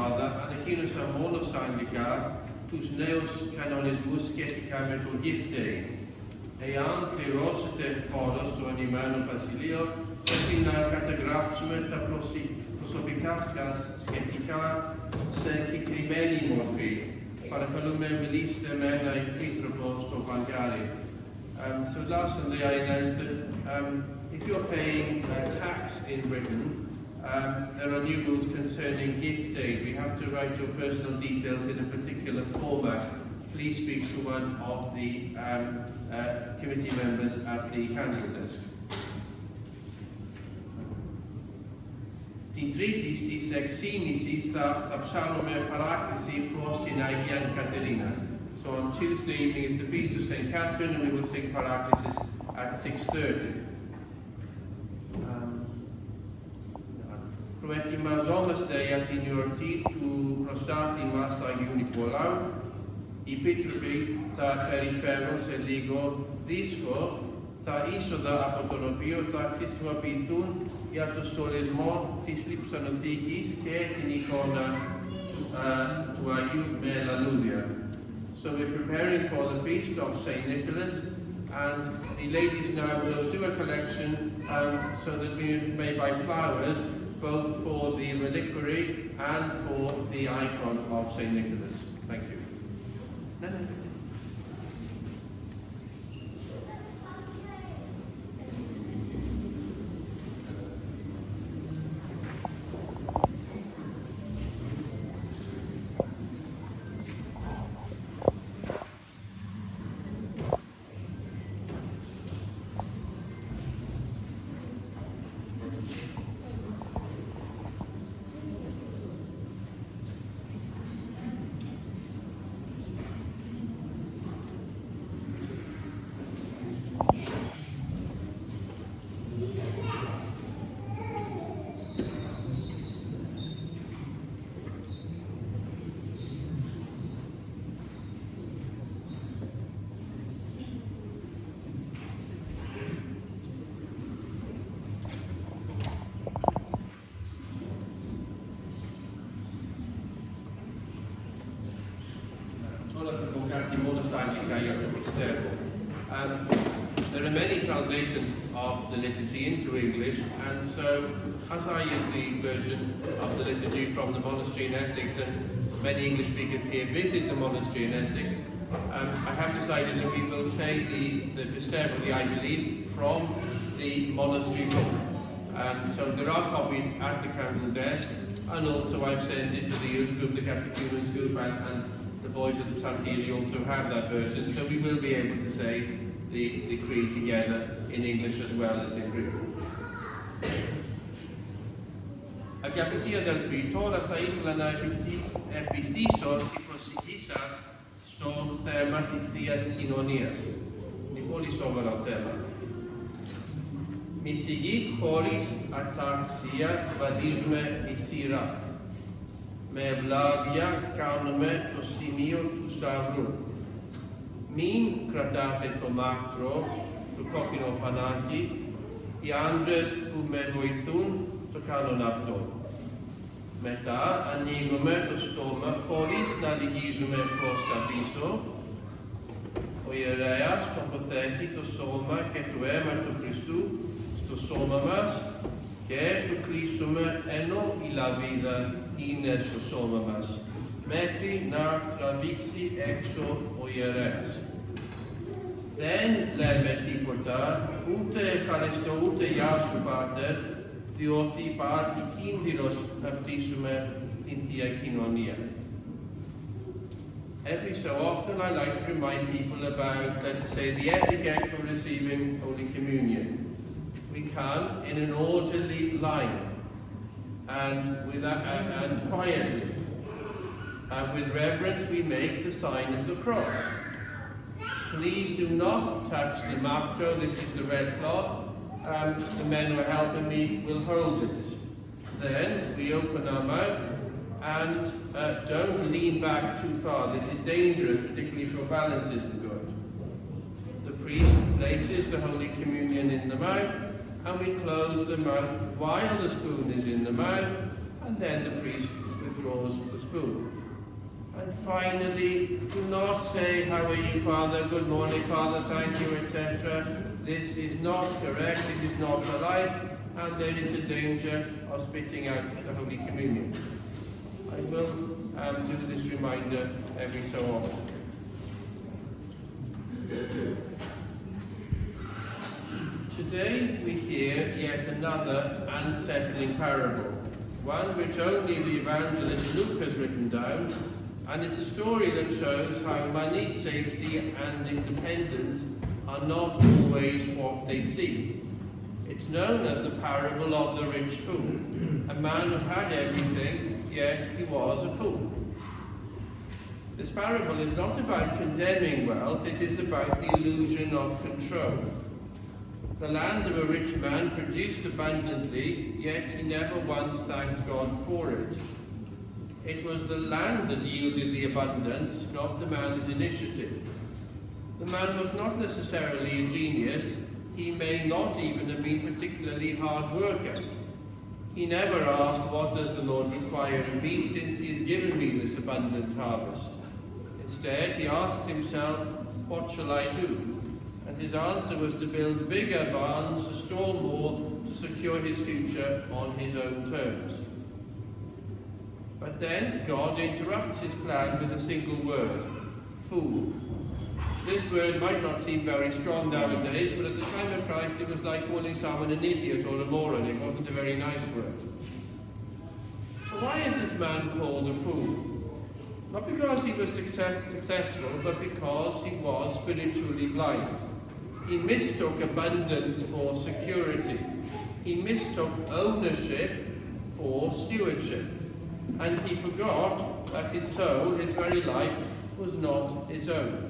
Father, and Aquinas Monos Anglica, tus neos canonismus ceticament o gifte. Ean perosite foros to animano facilio, fina catagrapsumet a prosopicascas scetica, sec crimeni morphi, para calume meliste mena epitropos to vangari. So last Sunday I announced that if you're paying tax in Britain, there are new rules concerning gift aid. We have to write your personal details in a particular format. Please speak to one of the committee members at the council desk. Din treatis tis eximisis tha psalome paraclisi prostin Aegean Caterina. So on Tuesday evening is the feast of St. Catherine, and we will sing paraclesis at 6:30. Proetimas omas Deat in iurti tu prostati massa unicolau, Epitrophi ta periferos eligo disco, ta isoda apotolopio ta Christma pithun, iato solismo tis lipsanothikis, ke tin icona tu aiut me laludia. So we're preparing for the feast of St. Nicholas, and the ladies now will do a collection so that we may buy flowers both for the reliquary and for the icon of St. Nicholas. Thank you. No. There are many translations of the liturgy into English, and so as I use the version of the liturgy from the monastery in Essex, and many English speakers here visit the monastery in Essex, I have decided that we will say the Pisterbo, I believe, from the monastery book. So there are copies at the candle desk, and also I've sent it to the youth group, the catechumens group, and the boys at the Sant'Ili also have that version, so we will be able to say the creed together in English as well as in Greek. Agapetia del fritor athaithlana epistisor typosikisas sto thematistheas kinonias. Είναι πολύ σοβαρό θέμα. Μισηγή χωρίς αταξία βαδίζουμε η σειρά. Με ευλάβεια κάνουμε το σημείο του σταυρού. Μην κρατάτε το μάκτρο, το κόκκινο πανάκι, οι άντρες που με βοηθούν το κάνουν αυτό. Μετά ανοίγουμε το στόμα χωρίς να λυγίζουμε προς τα πίσω. Ο ιερέας τοποθέτει το σώμα και το αίμα του Χριστού στο σώμα μας και το κλείσουμε ενώ η λαβίδα είναι στο σώμα μας, μέχρι να τραβήξει έξω ο ιερέας. Δεν λέμε τίποτα, ούτε ευχαριστώ ούτε γεια σου Πάτερ, διότι υπάρχει κίνδυνος να φτύσουμε την Θεία Κοινωνία. Every so often I like to remind people about, let's say, the etiquette for receiving Holy Communion. We come in an orderly line and quietly. With reverence we make the sign of the cross. Please do not touch the macro, this is the red cloth. The men who are helping me will hold this. Then we open our mouth and don't lean back too far. This is dangerous, particularly if your balance isn't good. The priest places the Holy Communion in the mouth, and we close the mouth while the spoon is in the mouth, and then the priest withdraws the spoon. And finally, do not say, "How are you, Father? Good morning, Father, thank you," etc. This is not correct, it is not polite, and there is a danger of spitting out the Holy Communion. I will do this reminder every so often. Today we hear yet another unsettling parable, one which only the evangelist Luke has written down, and it's a story that shows how money, safety and independence are not always what they seem. It's known as the parable of the rich fool, a man who had everything, yet he was a fool. This parable is not about condemning wealth, it is about the illusion of control. The land of a rich man produced abundantly, yet he never once thanked God for it. It was the land that yielded the abundance, not the man's initiative. The man was not necessarily a genius. He may not even have been particularly hard worker. He never asked, "What does the Lord require of me, since he has given me this abundant harvest?" Instead, he asked himself, "What shall I do?" And his answer was to build bigger barns, to store more, to secure his future on his own terms. But then God interrupts his plan with a single word: fool. This word might not seem very strong nowadays, but at the time of Christ it was like calling someone an idiot or a moron. It wasn't a very nice word. So why is this man called a fool? Not because he was successful, but because he was spiritually blind. He mistook abundance for security. He mistook ownership for stewardship. And he forgot that his soul, his very life, was not his own.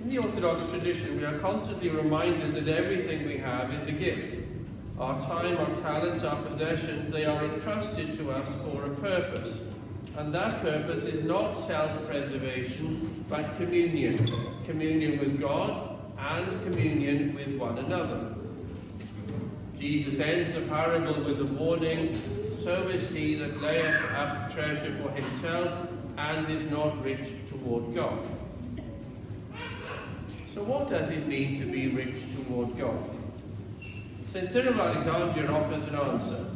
In the Orthodox tradition, we are constantly reminded that everything we have is a gift. Our time, our talents, our possessions, they are entrusted to us for a purpose. And that purpose is not self-preservation, but communion. Communion with God and communion with one another. Jesus ends the parable with the warning, "So is he that layeth up treasure for himself and is not rich toward God." So what does it mean to be rich toward God? St. Cyril of Alexandria offers an answer.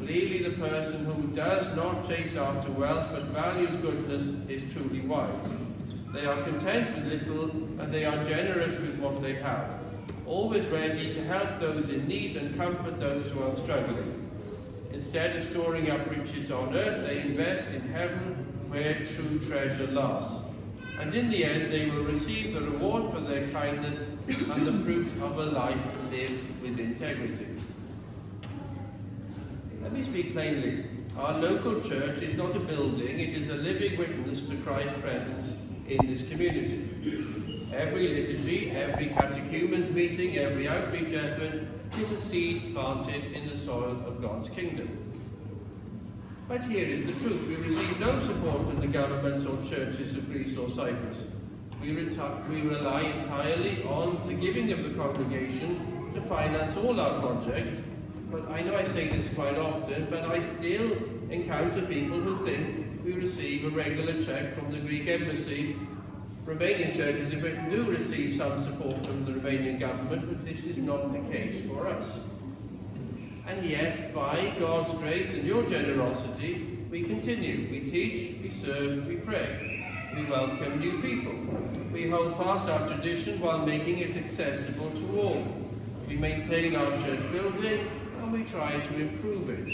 Clearly the person who does not chase after wealth but values goodness is truly wise. They are content with little and they are generous with what they have, always ready to help those in need and comfort those who are struggling. Instead of storing up riches on earth, they invest in heaven where true treasure lasts. And in the end, they will receive the reward for their kindness and the fruit of a life lived with integrity. Let me speak plainly. Our local church is not a building, it is a living witness to Christ's presence in this community. Every liturgy, every catechumens meeting, every outreach effort is a seed planted in the soil of God's kingdom. But here is the truth. We receive no support from the governments or churches of Greece or Cyprus. We rely entirely on the giving of the congregation to finance all our projects. But I know I say this quite often, but I still encounter people who think we receive a regular check from the Greek embassy. Romanian churches in Britain do receive some support from the Romanian government, but this is not the case for us. And yet, by God's grace and your generosity, we continue. We teach, we serve, we pray. We welcome new people. We hold fast our tradition while making it accessible to all. We maintain our church building and we try to improve it.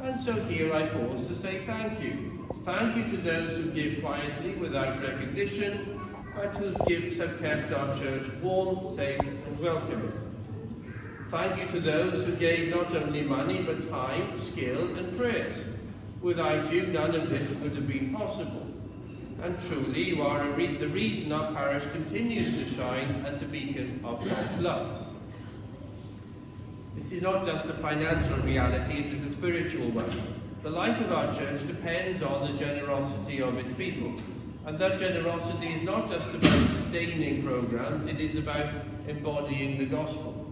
And so here I pause to say thank you. Thank you to those who give quietly without recognition, but whose gifts have kept our church warm, safe and welcoming. Thank you to those who gave not only money, but time, skill and prayers. Without you, none of this would have been possible. And truly, you are the reason our parish continues to shine as a beacon of God's love. This is not just a financial reality, it is a spiritual one. The life of our church depends on the generosity of its people. And that generosity is not just about sustaining programs, it is about embodying the gospel.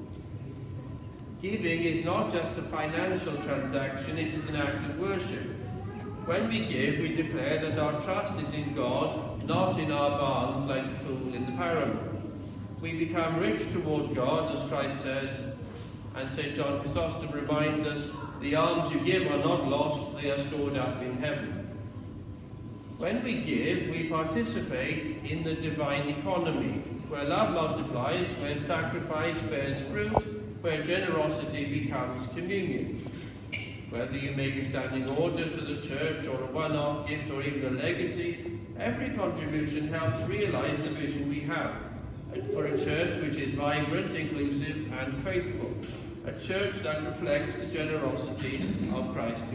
Giving is not just a financial transaction, it is an act of worship. When we give, we declare that our trust is in God, not in our barns like the fool in the parable. We become rich toward God, as Christ says, and St. John Chrysostom reminds us, the alms you give are not lost, they are stored up in heaven. When we give, we participate in the divine economy, where love multiplies, where sacrifice bears fruit, where generosity becomes communion. Whether you make a standing order to the church or a one-off gift or even a legacy, every contribution helps realize the vision we have for a church which is vibrant, inclusive and faithful, a church that reflects the generosity of Christ himself.